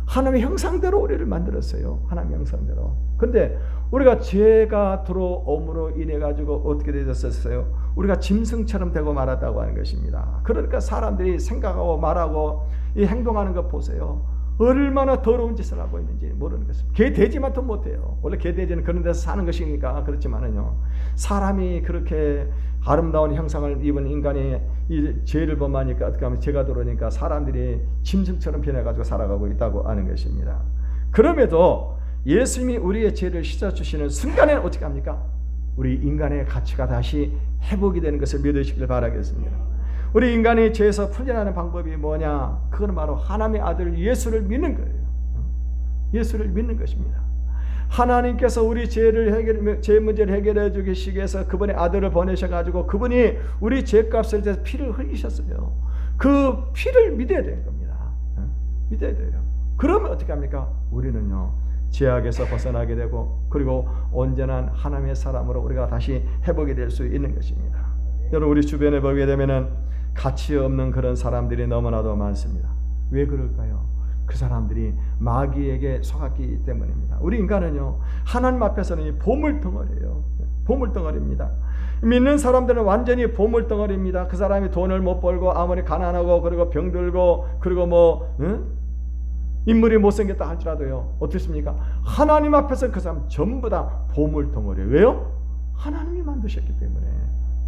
Speaker 1: 하나님의 형상대로 우리를 만들었어요. 하나님의 형상대로. 근데 우리가 죄가 들어옴으로 인해 가지고 어떻게 되었었어요? 우리가 짐승처럼 되고 말았다고 하는 것입니다. 그러니까 사람들이 생각하고 말하고 이 행동하는 것 보세요. 얼마나 더러운 짓을 하고 있는지 모르는 것입니다. 개 돼지만 더 못해요. 원래 개 돼지는 그런 데서 사는 것이니까 그렇지만은요, 사람이 그렇게 아름다운 형상을 입은 인간이 이 죄를 범하니까 어떻게 하면 죄가 들어오니까 사람들이 짐승처럼 변해가지고 살아가고 있다고 하는 것입니다. 그럼에도 예수님이 우리의 죄를 씻어주시는 순간에는 어떻게 합니까? 우리 인간의 가치가 다시 회복이 되는 것을 믿으시길 바라겠습니다. 우리 인간이 죄에서 풀려나는 방법이 뭐냐? 그건 바로 하나님의 아들 예수를 믿는 거예요. 예수를 믿는 것입니다. 하나님께서 우리 죄 문제를 해결해 주시기 위해서 그분의 아들을 보내셔가지고 그분이 우리 죄값을 위해서 피를 흘리셨어요. 그 피를 믿어야 되는 겁니다. 믿어야 돼요. 그러면 어떻게 합니까? 우리는요, 죄악에서 벗어나게 되고, 그리고 온전한 하나님의 사람으로 우리가 다시 회복이 될 수 있는 것입니다. 여러분, 우리 주변에 보게 되면은 가치 없는 그런 사람들이 너무나도 많습니다. 왜 그럴까요? 그 사람들이 마귀에게 속았기 때문입니다. 우리 인간은요, 하나님 앞에서는 보물덩어리예요. 보물덩어리입니다. 믿는 사람들은 완전히 보물덩어리입니다. 그 사람이 돈을 못 벌고 아무리 가난하고 그리고 병들고 그리고 인물이 못생겼다 할지라도요, 어떻습니까? 하나님 앞에서 그 사람 전부 다 보물덩어리예요. 왜요? 하나님이 만드셨기 때문에.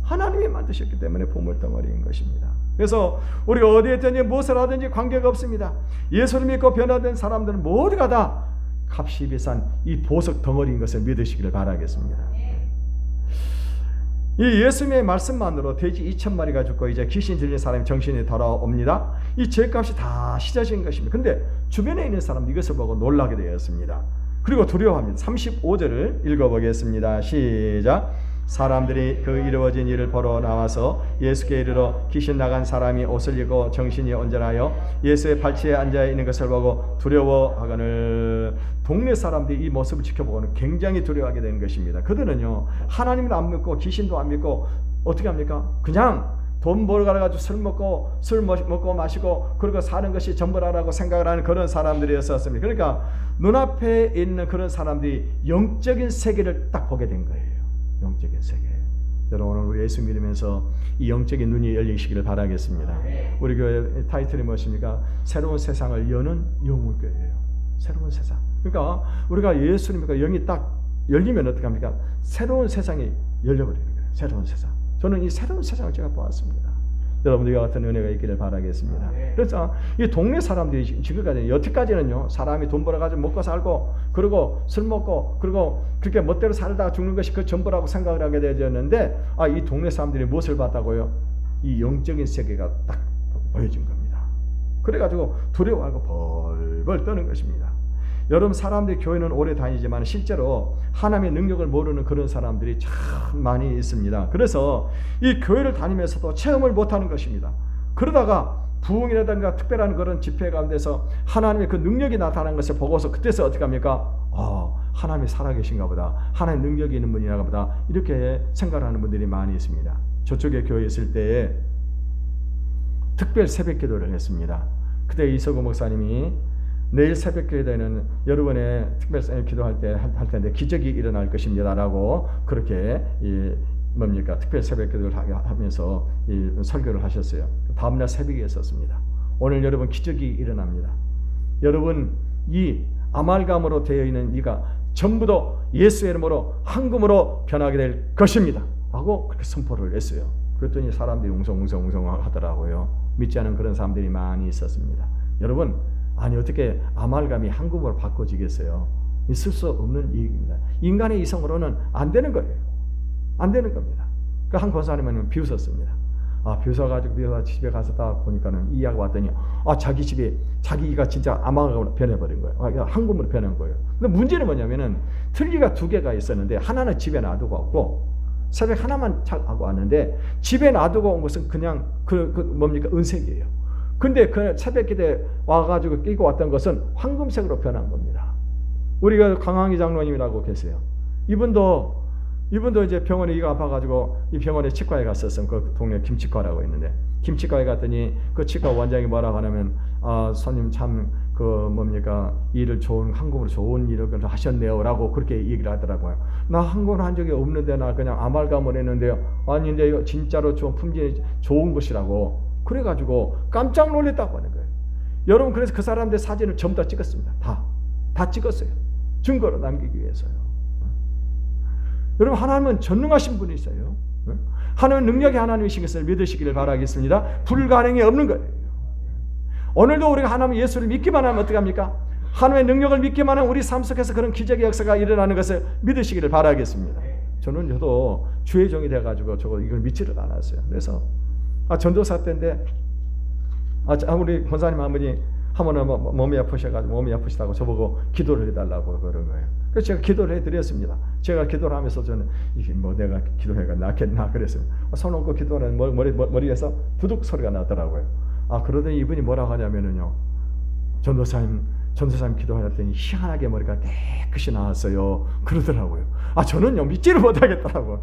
Speaker 1: 하나님이 만드셨기 때문에 보물덩어리인 것입니다. 그래서 우리가 어디에 있든지 무엇을 하든지 관계가 없습니다. 예수를 믿고 변화된 사람들은 모두가 다 값이 비싼 이 보석 덩어리인 것을 믿으시기를 바라겠습니다. 이 예수님의 말씀만으로 돼지 2,000마리가 죽고 이제 귀신 들린 사람이 정신이 돌아옵니다. 이 죄값이 다 씻어진 것입니다. 근데 주변에 있는 사람은 이것을 보고 놀라게 되었습니다. 그리고 두려워합니다. 35절을 읽어보겠습니다. 시작. 사람들이 그 이루어진 일을 보러 나와서 예수께 이르러 귀신 나간 사람이 옷을 입고 정신이 온전하여 예수의 발치에 앉아 있는 것을 보고 두려워하거늘. 동네 사람들이 이 모습을 지켜보고는 굉장히 두려워하게 되는 것입니다. 그들은요, 하나님도 안 믿고 귀신도 안 믿고 어떻게 합니까? 그냥 돈 벌어가지고 술 먹고 마시고 그리고 사는 것이 전부라고 생각을 하는 그런 사람들이었습니다. 그러니까 눈앞에 있는 그런 사람들이 영적인 세계를 딱 보게 된 거예요. 영적인 세계. 여러분, 오늘 우리 예수 믿으면서 이 영적인 눈이 열리시기를 바라겠습니다. 우리 교회 타이틀이 무엇입니까? 새로운 세상을 여는 영혼교회예요. 새로운 세상. 그러니까 우리가 예수님과 영이 딱 열리면 어떻게 합니까? 새로운 세상이 열려버리는 거예요. 새로운 세상. 저는 이 새로운 세상을 제가 보았습니다. 여러분들 이와 같은 은혜가 있기를 바라겠습니다. 그래서 이 동네 사람들이 지금까지 여태까지는요, 사람이 돈 벌어가지고 먹고 살고 그리고 술 먹고 그리고 그렇게 멋대로 살다가 죽는 것이 그 전부라고 생각을 하게 되었는데, 이 동네 사람들이 무엇을 봤다고요? 이 영적인 세계가 딱 보여진 겁니다. 그래가지고 두려워하고 벌벌 떠는 것입니다. 여러분, 사람들이 교회는 오래 다니지만 실제로 하나님의 능력을 모르는 그런 사람들이 참 많이 있습니다. 그래서 이 교회를 다니면서도 체험을 못하는 것입니다. 그러다가 부흥이라든가 특별한 그런 집회 가운데서 하나님의 그 능력이 나타나는 것을 보고서 그때서 어떻게 합니까? 하나님이 살아계신가 보다, 하나님 능력이 있는 분이라가 보다, 이렇게 생각하는 분들이 많이 있습니다. 저쪽에 교회에 있을 때에 특별 새벽 기도를 했습니다. 그때 이석우 목사님이 내일 새벽기도에 되는 여러분의 특별 기도할 때 할 텐데 기적이 일어날 것입니다라고 그렇게 특별 새벽기도를 하면서 설교를 하셨어요. 다음날 새벽에 있었습니다. 오늘 여러분 기적이 일어납니다. 여러분, 이 아말감으로 되어 있는 이가 전부 다 예수의 이름으로 황금으로 변하게 될 것입니다 하고 그렇게 선포를 했어요. 그랬더니 사람들이 웅성웅성 하더라고요. 믿지 않은 그런 사람들이 많이 있었습니다. 여러분, 아니 어떻게 아말감이 황금으로 바꿔지겠어요? 있을 수 없는 일입니다. 인간의 이성으로는 안 되는 거예요. 안 되는 겁니다. 그 한 권사님은 비웃었습니다. 비웃어가지고 집에 가서 다 보니까는 이야기 왔더니 자기 집에 자기가 진짜 아말감으로 변해버린 거예요. 황금으로 변한 거예요. 근데 문제는 뭐냐면은 틀니가 2개가 있었는데 하나는 집에 놔두고 왔고 새벽 하나만 하고 왔는데 집에 놔두고 온 것은 그냥 은색이에요. 근데 그 새벽 기도에 와가지고 끼고 왔던 것은 황금색으로 변한 겁니다. 우리가 강항희 장로님이라고 계세요. 이분도 이제 병원에 이가 아파가지고 이 병원에 치과에 갔었어요. 그 동네 김치과라고 있는데 김치과에 갔더니 그 치과 원장이 뭐라고 하냐면 손님 참 일을 좋은 황금으로 좋은 일을 하셨네요라고 그렇게 얘기를 하더라고요. 나 황금을 한 적이 없는데 나 그냥 아말감을 했는데요. 아니 근데 이거 진짜로 좀 품질이 좋은 것이라고. 그래가지고 깜짝 놀랐다고 하는 거예요. 여러분, 그래서 그 사람들 사진을 전부 다 찍었습니다. 다 찍었어요. 증거로 남기기 위해서요. 여러분, 하나님은 전능하신 분이세요. 하나님은 능력이 하나님이신 것을 믿으시기를 바라겠습니다. 불가능이 없는 거예요. 오늘도 우리가 하나님 예수를 믿기만 하면 어떻게 합니까? 하나님의 능력을 믿기만 하면 우리 삶 속에서 그런 기적의 역사가 일어나는 것을 믿으시기를 바라겠습니다. 저도 주의 종이 돼가지고 이걸 믿지를 않았어요. 그래서 전도사 때인데 우리 권사님 한 분이 한 번은 몸이 아프시다고 저보고 기도를 해달라고 그런 거예요. 그래서 제가 기도를 해드렸습니다. 제가 기도를 하면서 저는 이게 내가 기도해가 낫겠나 그랬어요. 손 얹고 기도를 머리에서 두둑 소리가 나더라고요. 그러더니 이분이 뭐라고 하냐면은요, 전도사님 기도하였더니 희한하게 머리가 깨끗이 나왔어요 그러더라고요. 저는요 믿지를 못하겠더라고요.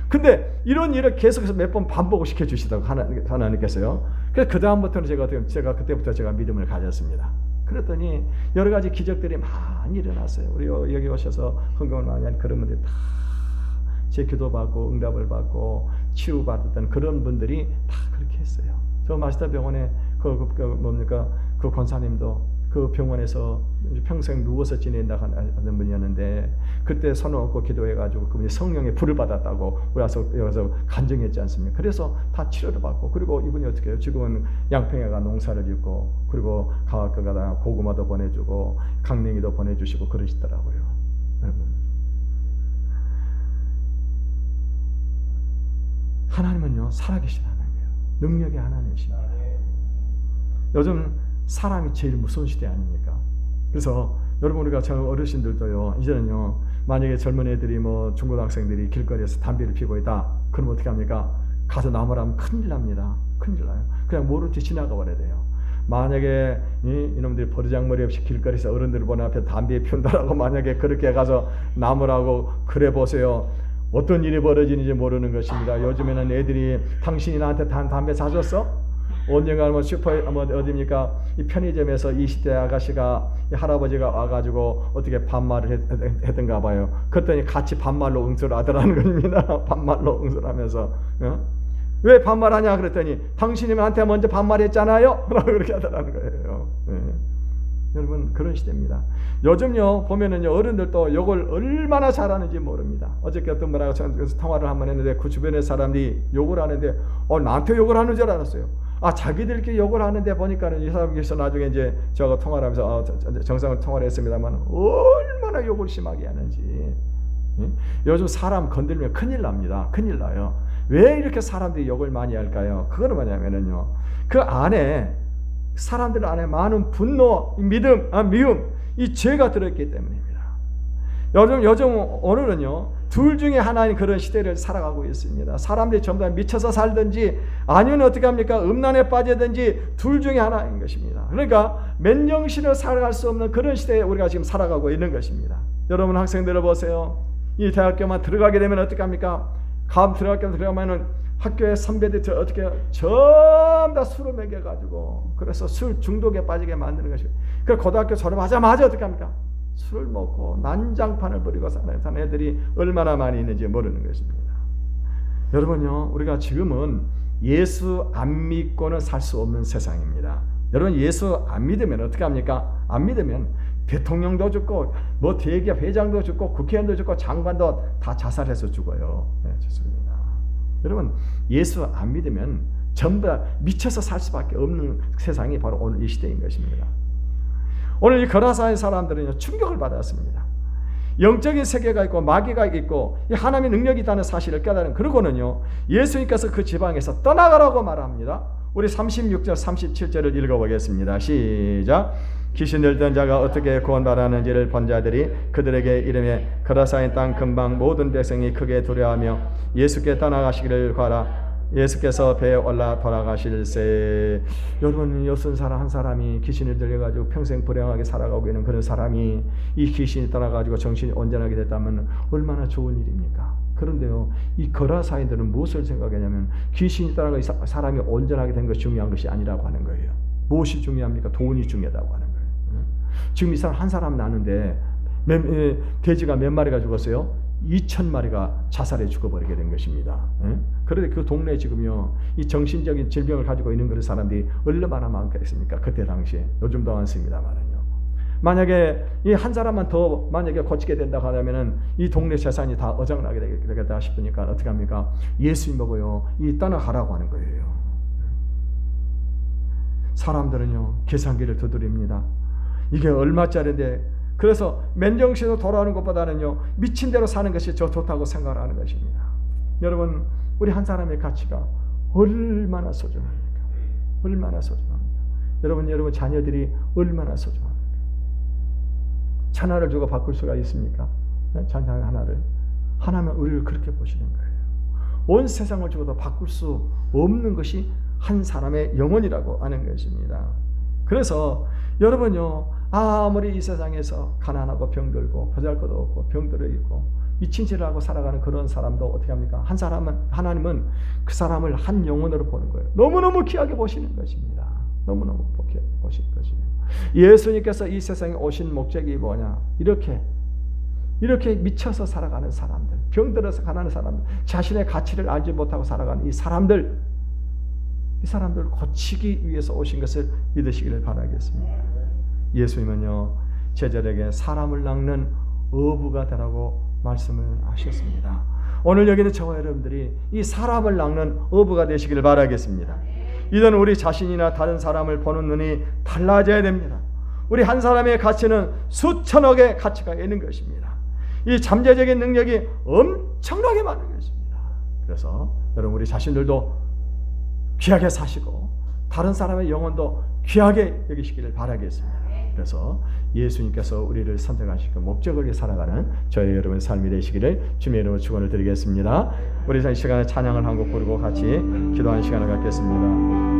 Speaker 1: 근데 이런 일을 계속해서 몇 번 반복을 시켜주시다고 하나님께서요. 그래서 그 다음부터는 제가 그때부터 제가 믿음을 가졌습니다. 그랬더니 여러 가지 기적들이 많이 일어났어요. 우리 여기 오셔서 헌금을 많이 한 그런 분들이 다 제 기도 받고 응답을 받고 치유받았던 그런 분들이 다 그렇게 했어요. 저 마시다 병원에 그 권사님도 그 병원에서 평생 누워서 지낸다 하는 분이었는데 그때 손을 얹고 기도해가지고 그분이 성령의 불을 받았다고 여기서 간증했지 않습니까? 그래서 다 치료를 받고, 그리고 이분이 어떻게 해요? 지금은 양평에가 농사를 짓고 그리고 가다가 고구마도 보내주고 강냉이도 보내주시고 그러시더라고요. 여러분, 하나님은요 살아계신 하나님이에요. 능력의 하나님이십니다. 요즘 사람이 제일 무서운 시대 아닙니까? 그래서 여러분 우리가 저 어르신들도요 이제는요 만약에 젊은 애들이 뭐 중고등학생들이 길거리에서 담배를 피우고 있다 그럼 어떻게 합니까? 가서 나무라면 큰일 납니다. 큰일 나요. 그냥 모른 채 지나가 버려야 돼요. 만약에 이놈들이 버르장머리 없이 길거리에서 어른들 보는 앞에 담배 피운다라고 만약에 그렇게 가서 나무라고 그래 보세요. 어떤 일이 벌어지는지 모르는 것입니다. 요즘에는 애들이 당신이 나한테 담배 사줬어? 언젠가 뭐 슈퍼 뭐 어디입니까? 이 편의점에서 20대 아가씨가 이 할아버지가 와가지고 어떻게 반말을 했던가 봐요. 그랬더니 같이 반말로 응수하더라는 겁니다. 반말로 응수하면서 왜 반말하냐 그랬더니 당신이 나한테 먼저 반말했잖아요. 라고 그렇게 하더라는 거예요. 여러분 그런 시대입니다. 요즘요 보면은요 어른들도 욕을 얼마나 잘하는지 모릅니다. 어저께 어떤 분하고 통화를 한번 했는데 그 주변의 사람들이 욕을 하는데 나한테 욕을 하는 줄 알았어요. 자기들끼리 욕을 하는데 보니까는 이 사람께서 나중에 이제 저하고 통화를 하면서 정상을 통화를 했습니다만 얼마나 욕을 심하게 하는지. 요즘 사람 건들면 큰일 납니다. 큰일 나요. 왜 이렇게 사람들이 욕을 많이 할까요? 그거는 뭐냐면은요 그 안에 사람들 안에 많은 분노, 믿음, 미움, 이 죄가 들어있기 때문입니다. 요즘 오늘은요 둘 중에 하나인 그런 시대를 살아가고 있습니다. 사람들이 전부 다 미쳐서 살든지 아니면 어떻게 합니까? 음란에 빠지든지 둘 중에 하나인 것입니다. 그러니까 맨정신을 살아갈 수 없는 그런 시대에 우리가 지금 살아가고 있는 것입니다. 여러분 학생들을 보세요. 이 대학교만 들어가게 되면 어떻게 합니까? 들어가면은 학교에 선배들이 어떻게 전부 다 술을 먹여가지고 그래서 술 중독에 빠지게 만드는 것이고 그래서 고등학교 졸업하자마자 어떻게 합니까? 술을 먹고 난장판을 벌이고 사는 애들이 얼마나 많이 있는지 모르는 것입니다. 여러분요 우리가 지금은 예수 안 믿고는 살 수 없는 세상입니다. 여러분 예수 안 믿으면 어떻게 합니까? 안 믿으면 대통령도 죽고 뭐 대기업 회장도 죽고 국회의원도 죽고 장관도 다 자살해서 죽어요. 좋습니다. 여러분 예수 안 믿으면 전부 다 미쳐서 살 수밖에 없는 세상이 바로 오늘 이 시대인 것입니다. 오늘 이 거라사의 사람들은 충격을 받았습니다. 영적인 세계가 있고 마귀가 있고 이 하나님의 능력이 있다는 사실을 깨달은 그러고는요 예수님께서 그 지방에서 떠나가라고 말합니다. 우리 36절 37절을 읽어보겠습니다. 시작. 귀신 들던 자가 어떻게 구원받았는지를 본 자들이 그들에게 이르매 거라사인 땅 근방 모든 백성이 크게 두려워하며 예수께 떠나가시기를 구하라. 예수께서 배에 올라 돌아가실세. 여러분 여순 사람 한 사람이 귀신을 들려가지고 평생 불행하게 살아가고 있는 그런 사람이 이 귀신이 떠나가지고 정신이 온전하게 됐다면 얼마나 좋은 일입니까? 그런데요 이 거라사인들은 무엇을 생각하냐면 귀신이 떠나가 사람이 온전하게 된 것이 중요한 것이 아니라고 하는 거예요. 무엇이 중요합니까? 돈이 중요하다고 하는 거예요. 지금 이 사람 한 사람 나는데 돼지가 몇 마리가 죽었어요? 2,000마리가 자살해 죽어버리게 된 것입니다. 그런데 그 동네에 지금요 이 정신적인 질병을 가지고 있는 그런 사람들이 얼마나 많겠습니까? 그때 당시에. 요즘도 많습니다만은요. 만약에 이 한 사람만 더 만약에 고치게 된다고 하면은 이 동네 재산이 다 어장나게 되겠다 싶으니까 어떻게 합니까? 예수님 보고요 이 떠나가라고 하는 거예요. 사람들은요 계산기를 두드립니다. 이게 얼마짜리인데 그래서 맨정신으로 돌아오는 것보다는요 미친 대로 사는 것이 더 좋다고 생각을 하는 것입니다. 여러분 우리 한 사람의 가치가 얼마나 소중합니까? 얼마나 소중합니까? 여러분 자녀들이 얼마나 소중합니까? 하나를 주고 바꿀 수가 있습니까? 자녀 하나를. 하나면 우리를 그렇게 보시는 거예요. 온 세상을 주고도 바꿀 수 없는 것이 한 사람의 영혼이라고 하는 것입니다. 그래서 여러분요 아무리 이 세상에서 가난하고 병들고 보잘것도 없고 병들어 있고 미친 짓을 하고 살아가는 그런 사람도 어떻게 합니까? 하나님은 그 사람을 한 영혼으로 보는 거예요. 너무너무 귀하게 보시는 것입니다. 너무너무 귀하게 보시는 것이에요. 예수님께서 이 세상에 오신 목적이 뭐냐? 이렇게 미쳐서 살아가는 사람들, 병들어서 가난한 사람들, 자신의 가치를 알지 못하고 살아가는 이 사람들을 고치기 위해서 오신 것을 믿으시기를 바라겠습니다. 예수님은요 제자들에게 사람을 낚는 어부가 되라고 말씀을 하셨습니다. 오늘 여기는 저와 여러분들이 이 사람을 낚는 어부가 되시기를 바라겠습니다. 이는 우리 자신이나 다른 사람을 보는 눈이 달라져야 됩니다. 우리 한 사람의 가치는 수천억의 가치가 있는 것입니다. 이 잠재적인 능력이 엄청나게 많은 것입니다. 그래서 여러분 우리 자신들도 귀하게 사시고 다른 사람의 영혼도 귀하게 여기시기를 바라겠습니다. 그래서 예수님께서 우리를 선택하시고 목적을 살아가는 저희 여러분의 삶이 되시기를 주님의 이름으로 축원을 드리겠습니다. 우리 이 시간에 찬양을 한 곡 부르고 같이 기도하는 시간을 갖겠습니다.